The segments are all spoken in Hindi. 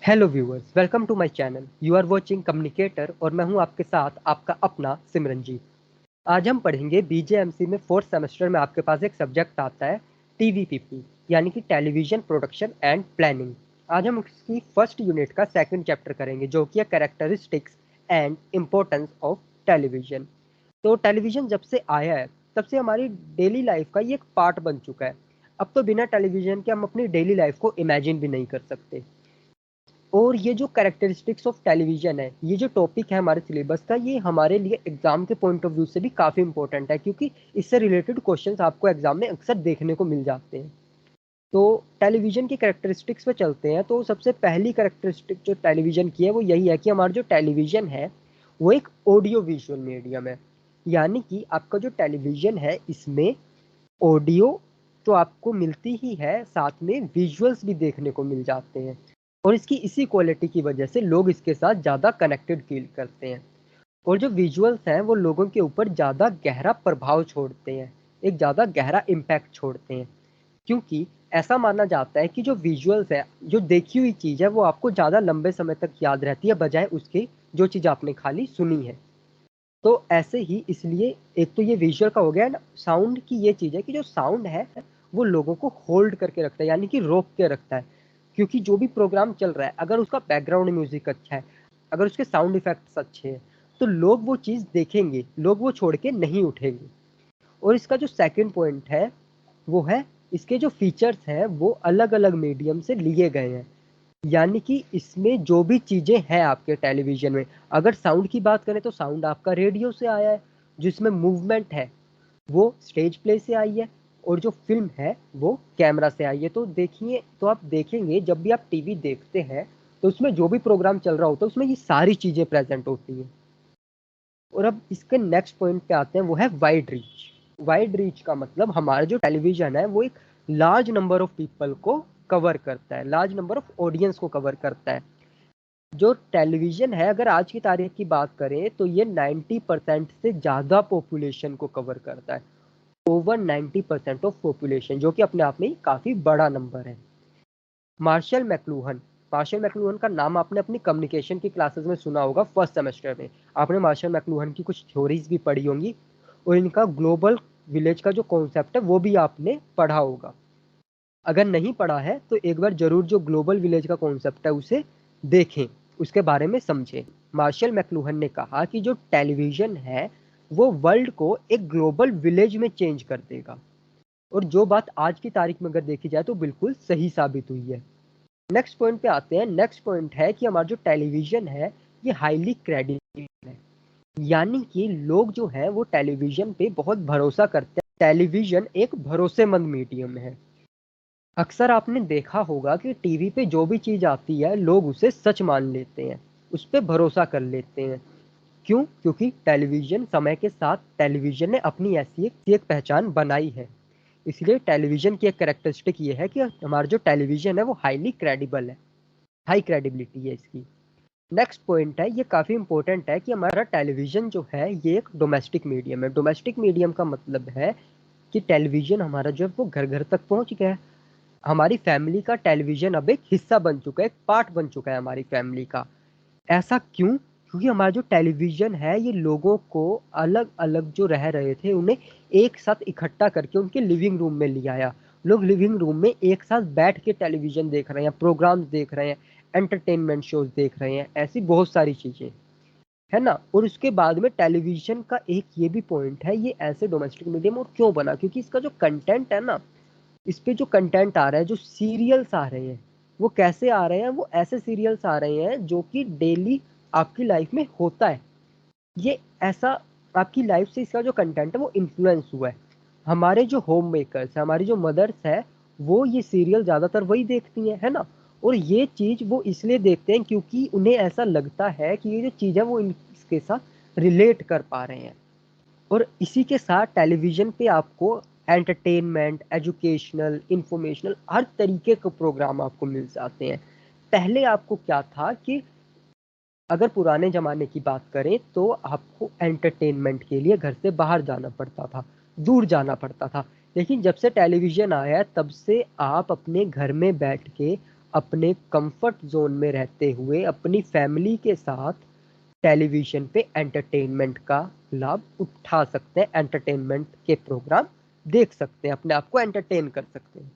Hello viewers, welcome to my channel. You are watching communicator और मैं हूं आपके साथ आपका अपना सिमरनजीत। आज हम पढ़ेंगे बीजेएमसी में फोर्थ सेमेस्टर में आपके पास एक सब्जेक्ट आता है टीवीपीपी, यानी कि टेलीविजन प्रोडक्शन एंड प्लानिंग। आज हम उसकी फर्स्ट यूनिट का सेकंड चैप्टर करेंगे जो कि है characteristics and importance of television. तो टेलीविजन जब से आया है तब से हमारी डेली लाइफ का ये एक पार्ट बन चुका है। अब तो बिना टेलीविजन के हम अपनी डेली लाइफ को इमेजिन भी नहीं कर सकते। और ये जो कैरेक्टरिस्टिक्स ऑफ टेलीविजन है, ये जो टॉपिक है हमारे सिलेबस का, ये हमारे लिए एग्जाम के पॉइंट ऑफ व्यू से भी काफ़ी इंपॉर्टेंट है, क्योंकि इससे रिलेटेड क्वेश्चंस आपको एग्जाम में अक्सर देखने को मिल जाते हैं। तो टेलीविजन की कैरेक्टरिस्टिक्स पे चलते हैं। तो सबसे पहली कैरेक्टरिस्टिक जो टेलीविजन की है वो यही है कि हमारा जो टेलीविजन है वो एक ऑडियो विजुअल मीडियम है। यानी कि आपका जो टेलीविजन है इसमें ऑडियो तो आपको मिलती ही है, साथ में विजुअल्स भी देखने को मिल जाते हैं। और इसकी इसी क्वालिटी की वजह से लोग इसके साथ ज़्यादा कनेक्टेड फील करते हैं। और जो विजुअल्स हैं वो लोगों के ऊपर ज़्यादा गहरा प्रभाव छोड़ते हैं, एक ज़्यादा गहरा इम्पैक्ट छोड़ते हैं। क्योंकि ऐसा माना जाता है कि जो विजुअल्स है, जो देखी हुई चीज़ है, वो आपको ज़्यादा लंबे समय तक याद रहती है बजाय उसके जो चीज़ आपने खाली सुनी है। तो ऐसे ही इसलिए एक तो ये विजुअल का हो गया, एंड साउंड की ये चीज़ है कि जो साउंड है वो लोगों को होल्ड करके रखता है, यानी कि रोक के रखता है। क्योंकि जो भी प्रोग्राम चल रहा है, अगर उसका बैकग्राउंड म्यूजिक अच्छा है, अगर उसके साउंड इफेक्ट्स अच्छे हैं, तो लोग वो चीज़ देखेंगे, लोग वो छोड़ के नहीं उठेंगे। और इसका जो सेकंड पॉइंट है वो है इसके जो फीचर्स हैं वो अलग अलग मीडियम से लिए गए हैं। यानी कि इसमें जो भी चीज़ें हैं आपके टेलीविजन में, अगर साउंड की बात करें तो साउंड आपका रेडियो से आया है, जिसमें मूवमेंट है वो स्टेज प्ले से आई है, और जो फिल्म है वो कैमरा से आई है। तो देखिए, तो आप देखेंगे जब भी आप टीवी देखते हैं तो उसमें जो भी प्रोग्राम चल रहा होता है उसमें ये सारी चीज़ें प्रेजेंट होती हैं। और अब इसके नेक्स्ट पॉइंट पे आते हैं, वो है वाइड रीच। वाइड रीच का मतलब हमारा जो टेलीविजन है वो एक लार्ज नंबर ऑफ पीपल को कवर करता है, लार्ज नंबर ऑफ ऑडियंस को कवर करता है। जो टेलीविजन है, अगर आज की तारीख की बात करें तो ये 90% से ज़्यादा पॉपुलेशन को कवर करता है। ओवर 90% ऑफ पॉपुलेशन, जो कि अपने आप में ही काफ़ी बड़ा नंबर है। मार्शल मैकलुहन, मार्शल मैकलुहन का नाम आपने अपनी कम्युनिकेशन की क्लासेस में सुना होगा फर्स्ट सेमेस्टर में। आपने मार्शल मैकलुहन की कुछ थ्योरीज भी पढ़ी होंगी, और इनका ग्लोबल विलेज का जो कॉन्सेप्ट है वो भी आपने पढ़ा होगा। अगर नहीं पढ़ा है तो एक बार जरूर जो ग्लोबल विलेज का कॉन्सेप्ट है उसे देखें, उसके बारे में समझें। मार्शल मैकलुहन ने कहा कि जो टेलीविजन है वो वर्ल्ड को एक ग्लोबल विलेज में चेंज कर देगा। और जो बात आज की तारीख में अगर देखी जाए तो बिल्कुल सही साबित हुई है। नेक्स्ट पॉइंट पे आते हैं। नेक्स्ट पॉइंट है कि हमारा जो टेलीविजन है ये हाईली क्रेडिबल है। यानी कि लोग जो हैं वो टेलीविजन पे बहुत भरोसा करते हैं। टेलीविजन एक भरोसेमंद मीडियम है। अक्सर आपने देखा होगा कि टीवी पे जो भी चीज़ आती है लोग उसे सच मान लेते हैं, उस पर भरोसा कर लेते हैं। क्यों? क्योंकि टेलीविजन समय के साथ टेलीविजन ने अपनी ऐसी एक पहचान बनाई है। इसलिए टेलीविजन की एक कैरेक्टरिस्टिक ये है कि हमारा जो टेलीविजन है वो हाईली क्रेडिबल है, हाई क्रेडिबिलिटी है इसकी। नेक्स्ट पॉइंट है, ये काफ़ी इंपॉर्टेंट है, कि हमारा टेलीविजन जो है ये एक डोमेस्टिक मीडियम है। डोमेस्टिक मीडियम का मतलब है कि टेलीविजन हमारा जो है वो घर घर तक पहुंच गया है। हमारी फैमिली का टेलीविजन अब एक हिस्सा बन चुका है, एक पार्ट बन चुका है हमारी फैमिली का। ऐसा क्यों? क्योंकि हमारा जो टेलीविजन है ये लोगों को अलग अलग जो रह रहे थे उन्हें एक साथ इकट्ठा करके उनके लिविंग रूम में ले आया। लोग लिविंग रूम में एक साथ बैठ के टेलीविजन देख रहे हैं, प्रोग्राम्स देख रहे हैं, एंटरटेनमेंट शोज देख रहे हैं, ऐसी बहुत सारी चीजें है ना। और उसके बाद में टेलीविजन का एक ये भी पॉइंट है, ये ऐसे डोमेस्टिक मीडियम और क्यों बना, क्योंकि इसका जो कंटेंट है ना, इस पे जो कंटेंट आ रहा है, जो सीरियल्स आ रहे हैं, वो कैसे आ रहे हैं? वो ऐसे सीरियल्स आ रहे हैं जो कि डेली आपकी लाइफ में होता है। ये ऐसा आपकी लाइफ से इसका जो कंटेंट है वो इन्फ्लुएंस हुआ है। हमारे जो होम मेकर्स है, हमारी जो मदर्स है, वो ये सीरियल ज़्यादातर वही देखती हैं, है ना। और ये चीज़ वो इसलिए देखते हैं क्योंकि उन्हें ऐसा लगता है कि ये जो चीज़ है वो इसके साथ रिलेट कर पा रहे हैं। और इसी के साथ टेलीविज़न पे आपको एंटरटेनमेंट, एजुकेशनल, इंफॉर्मेशनल हर तरीके के प्रोग्राम आपको मिल जाते हैं। पहले आपको क्या था कि अगर पुराने ज़माने की बात करें तो आपको एंटरटेनमेंट के लिए घर से बाहर जाना पड़ता था, दूर जाना पड़ता था। लेकिन जब से टेलीविज़न आया है तब से आप अपने घर में बैठ के अपने कंफर्ट जोन में रहते हुए अपनी फैमिली के साथ टेलीविजन पे एंटरटेनमेंट का लाभ उठा सकते हैं, एंटरटेनमेंट के प्रोग्राम देख सकते हैं, अपने आप को एंटरटेन कर सकते हैं।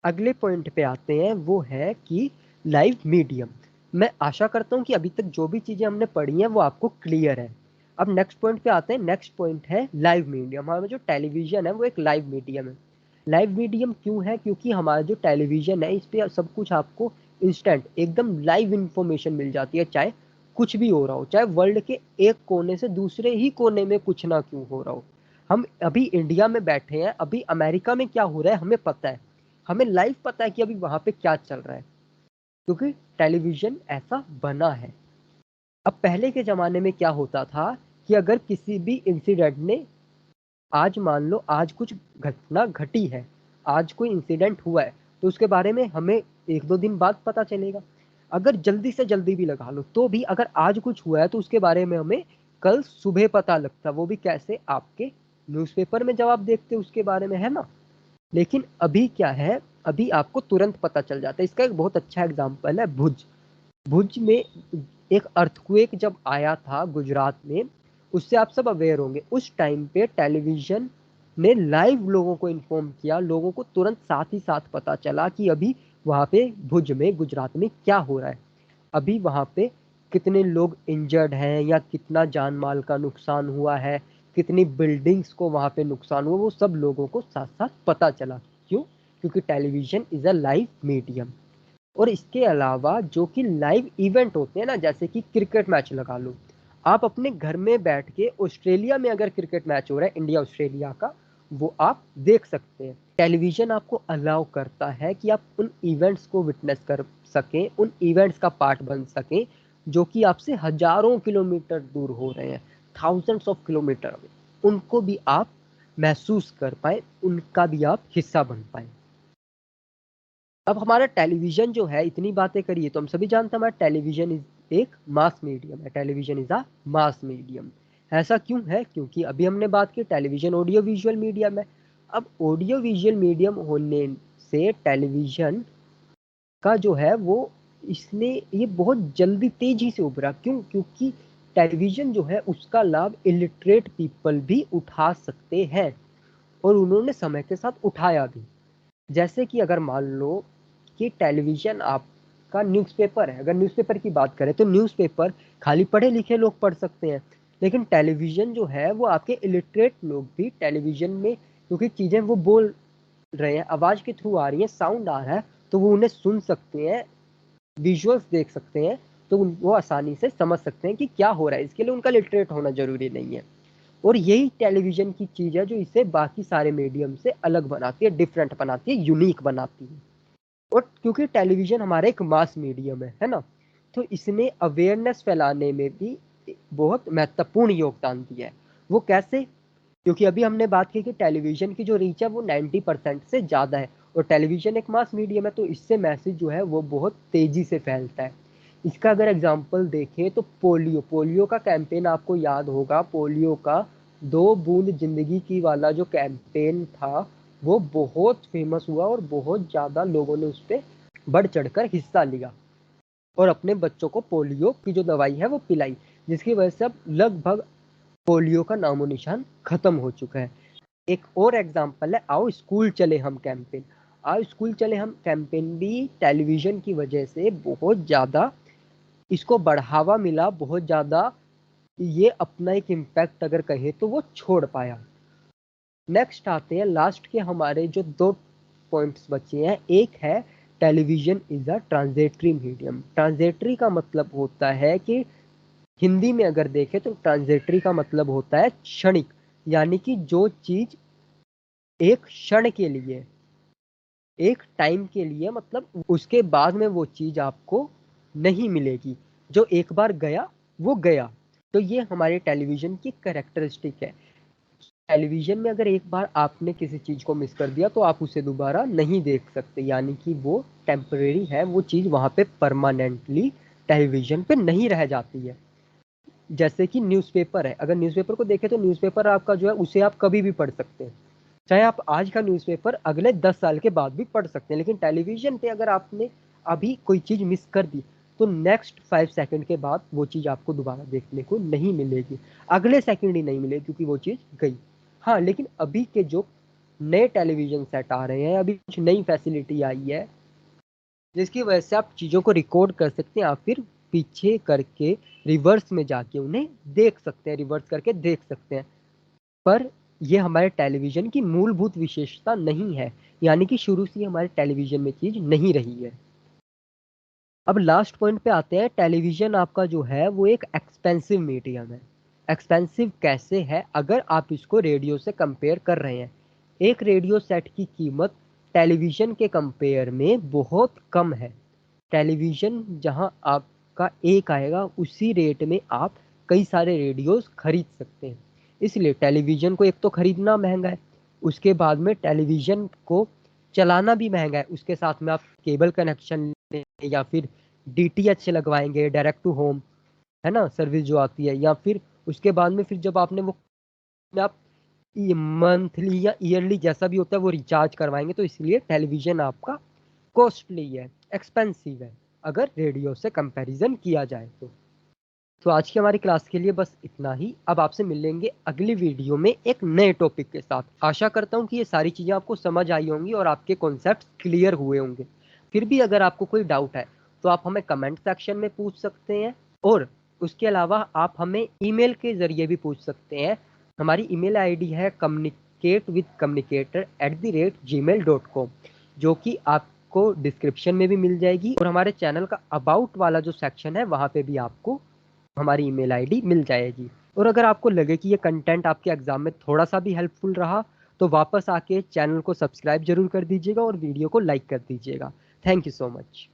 अगले पॉइंट पे आते हैं, वो है कि लाइव मीडियम। मैं आशा करता हूँ कि अभी तक जो भी चीज़ें हमने पढ़ी हैं वो आपको क्लियर है। अब नेक्स्ट पॉइंट पे आते हैं। नेक्स्ट पॉइंट है लाइव मीडियम। हमारा जो टेलीविज़न है वो एक लाइव मीडियम है। लाइव मीडियम क्यों है? क्योंकि हमारा जो टेलीविज़न है इस पे सब कुछ आपको इंस्टेंट एकदम लाइव इन्फॉर्मेशन मिल जाती है, चाहे कुछ भी हो रहा हो, चाहे वर्ल्ड के एक कोने से दूसरे ही कोने में कुछ ना क्यों हो रहा हो। हम अभी इंडिया में बैठे हैं, अभी अमेरिका में क्या हो रहा है हमें पता है, हमें लाइव पता है कि अभी वहां पे क्या चल रहा है, क्योंकि टेलीविजन ऐसा बना है। अब पहले के जमाने में क्या होता था कि अगर किसी भी इंसिडेंट ने, आज मान लो आज कुछ घटना घटी है, आज कोई इंसिडेंट हुआ है, तो उसके बारे में हमें एक दो दिन बाद पता चलेगा। अगर जल्दी से जल्दी भी लगा लो तो भी अगर आज कुछ हुआ है तो उसके बारे में हमें कल सुबह पता लगता, वो भी कैसे? आपके न्यूज़पेपर में जब आप देखते उसके बारे में, है ना। लेकिन अभी क्या है, अभी आपको तुरंत पता चल जाता है। इसका एक बहुत अच्छा एग्जाम्पल है भुज। भुज में एक अर्थक्वेक जब आया था गुजरात में, उससे आप सब अवेयर होंगे। उस टाइम पे टेलीविजन ने लाइव लोगों को इन्फॉर्म किया, लोगों को तुरंत साथ ही साथ पता चला कि अभी वहाँ पे भुज में, गुजरात में क्या हो रहा है, अभी वहाँ पे कितने लोग इंजर्ड हैं या कितना जान माल का नुकसान हुआ है, कितनी बिल्डिंग्स को वहाँ पे नुकसान हुआ, वो सब लोगों को साथ साथ पता चला। क्यों? क्योंकि television is a live medium. और इसके अलावा जो कि लाइव इवेंट होते हैं ना, जैसे कि क्रिकेट मैच लगा लो, आप अपने घर में बैठ के ऑस्ट्रेलिया में अगर क्रिकेट मैच हो रहा है इंडिया ऑस्ट्रेलिया का, वो आप देख सकते हैं। टेलीविजन आपको अलाउ करता है कि आप उन इवेंट्स को विटनेस कर सकें, उन इवेंट्स का पार्ट बन सकें जो कि आपसे हजारों किलोमीटर दूर हो रहे हैं, थाउजेंड्स ऑफ किलोमीटर, उनको भी आप महसूस कर पाए, उनका भी आप हिस्सा बन पाए। अब हमारा टेलीविजन जो है, इतनी बातें करिए तो हम सभी जानते हैं हमारा टेलीविजन इज एक मास मीडियम है। Television is a mass medium. ऐसा क्यों है? क्योंकि अभी हमने बात की टेलीविजन ऑडियो विजुअल मीडियम है। अब ऑडियो विजुअल मीडियम होने से टेलीविजन का जो है वो, इसने ये बहुत जल्दी तेजी से उभरा। क्यों? क्योंकि टेलीविजन जो है उसका लाभ इलिटरेट पीपल भी उठा सकते हैं, और उन्होंने समय के साथ उठाया भी। जैसे कि अगर मान लो कि टेलीविजन आपका न्यूज़पेपर है, अगर न्यूज़पेपर की बात करें तो न्यूज़पेपर खाली पढ़े लिखे लोग पढ़ सकते हैं, लेकिन टेलीविजन जो है वो आपके इलिटरेट लोग भी टेलीविजन में, क्योंकि चीज़ें वो बोल रहे हैं, आवाज़ के थ्रू आ रही है, साउंड आ रहा है, तो वो उन्हें सुन सकते हैं, विजुअल्स देख सकते हैं, तो वो आसानी से समझ सकते हैं कि क्या हो रहा है। इसके लिए उनका लिटरेट होना जरूरी नहीं है। और यही टेलीविजन की चीज़ है जो इसे बाकी सारे मीडियम से अलग बनाती है, डिफरेंट बनाती है, यूनिक बनाती है। और क्योंकि टेलीविजन हमारा एक मास मीडियम है ना, तो इसने अवेयरनेस फैलाने में भी बहुत महत्वपूर्ण योगदान दिया है। वो कैसे? क्योंकि अभी हमने बात की कि टेलीविजन की जो रीच है वो 90% से ज़्यादा है, और टेलीविजन एक मास मीडियम है, तो इससे मैसेज जो है वो बहुत तेज़ी से फैलता है। इसका अगर एग्जाम्पल देखें तो पोलियो, पोलियो का कैंपेन आपको याद होगा, पोलियो का 2 बूंद जिंदगी की वाला जो कैंपेन था, वो बहुत फेमस हुआ और बहुत ज़्यादा लोगों ने उस पर बढ़ चढ़कर हिस्सा लिया और अपने बच्चों को पोलियो की जो दवाई है वो पिलाई, जिसकी वजह से अब लगभग पोलियो का नामो निशान खत्म हो चुका है। एक और एग्जाम्पल है आओ स्कूल चले हम कैंपेन। आओ स्कूल चले हम कैंपेन भी टेलीविजन की वजह से बहुत ज़्यादा इसको बढ़ावा मिला, बहुत ज़्यादा ये अपना एक इम्पैक्ट अगर कहें तो वो छोड़ पाया। नेक्स्ट आते हैं लास्ट के हमारे जो 2 पॉइंट्स बचे हैं। एक है टेलीविजन इज अ ट्रांजेटरी मीडियम। ट्रांजेटरी का मतलब होता है कि हिंदी में अगर देखें तो ट्रांजेटरी का मतलब होता है क्षणिक, यानी कि जो चीज एक क्षण के लिए, एक टाइम के लिए, मतलब उसके बाद में वो चीज आपको नहीं मिलेगी, जो एक बार गया वो गया। तो ये हमारे टेलीविजन की कैरेक्टरिस्टिक है। टेलीविजन में अगर एक बार आपने किसी चीज को मिस कर दिया तो आप उसे दोबारा नहीं देख सकते, यानी कि वो टेम्परेरी है, वो चीज वहां पे परमानेंटली टेलीविजन पे नहीं रह जाती है। जैसे कि न्यूज़पेपर है, अगर न्यूज़पेपर को देखें तो न्यूज़पेपर आपका जो है उसे आप कभी भी पढ़ सकते हैं, चाहे आप आज का न्यूज़पेपर अगले 10 साल के बाद भी पढ़ सकते हैं, लेकिन टेलीविज़न पे अगर आपने अभी कोई चीज़ मिस कर दी, तो नेक्स्ट 5 सेकंड के बाद वो चीज़ आपको दोबारा देखने को नहीं मिलेगी। अगले सेकंड ही नहीं मिलेगी क्योंकि वो चीज़ गई। हाँ, लेकिन अभी के जो नए टेलीविज़न सेट आ रहे हैं, अभी कुछ नई फैसिलिटी आई है, जिसकी वजह से आप चीज़ों को रिकॉर्ड कर सकते हैं या फिर पीछे करके रिवर्स में जाके उन्हें देख सकते हैं, रिवर्स करके देख सकते हैं। पर ये हमारे टेलीविज़न की मूलभूत विशेषता नहीं है, यानी कि शुरू से ही हमारे टेलीविज़न में चीज़ नहीं रही है। अब लास्ट पॉइंट पे आते हैं, टेलीविज़न आपका जो है वो एक एक्सपेंसिव मीडियम है। एक्सपेंसिव कैसे है? अगर आप इसको रेडियो से कंपेयर कर रहे हैं। एक रेडियो सेट की कीमत टेलीविज़न के कंपेयर में बहुत कम है। टेलीविज़न जहाँ आपका एक आएगा, उसी रेट में आप कई सारे रेडियोज़ खरीद सकते हैं। इसलिए टेलीविज़न को एक तो खरीदना महँगा है, उसके बाद में टेलीविज़न को चलाना भी महँगा है। उसके साथ में आप केबल कनेक्शन लें या फिर डीटीएच लगवाएँगे, डायरेक्ट टू होम, है ना? सर्विस जो आती है, या फिर उसके बाद में फिर जब आपने वो आप मंथली या ईयरली जैसा भी होता है वो रिचार्ज करवाएँगे, तो इसलिए टेलीविज़न आपका कॉस्टली है, एक्सपेंसिव है, अगर रेडियो से कंपैरिज़न किया जाए तो। तो आज की हमारी क्लास के लिए बस इतना ही। अब आपसे मिलेंगे अगली वीडियो में एक नए टॉपिक के साथ। आशा करता हूँ कि ये सारी चीज़ें आपको समझ आई होंगी और आपके कॉन्सेप्ट्स क्लियर हुए होंगे। फिर भी अगर आपको कोई डाउट है, तो आप हमें कमेंट सेक्शन में पूछ सकते हैं, और उसके अलावा आप हमें ईमेल के ज़रिए भी पूछ सकते हैं। हमारी ईमेल आईडी है communicatewithcommunicator@gmail.com, जो कि आपको डिस्क्रिप्शन में भी मिल जाएगी, और हमारे चैनल का अबाउट वाला जो सेक्शन है वहाँ पे भी आपको हमारी ईमेल आईडी मिल जाएगी। और अगर आपको लगे कि ये कंटेंट आपके एग्जाम में थोड़ा-सा भी हेल्पफुल रहा, तो वापस आके चैनल को सब्सक्राइब ज़रूर कर दीजिएगा और वीडियो को लाइक कर दीजिएगा। Thank you so much.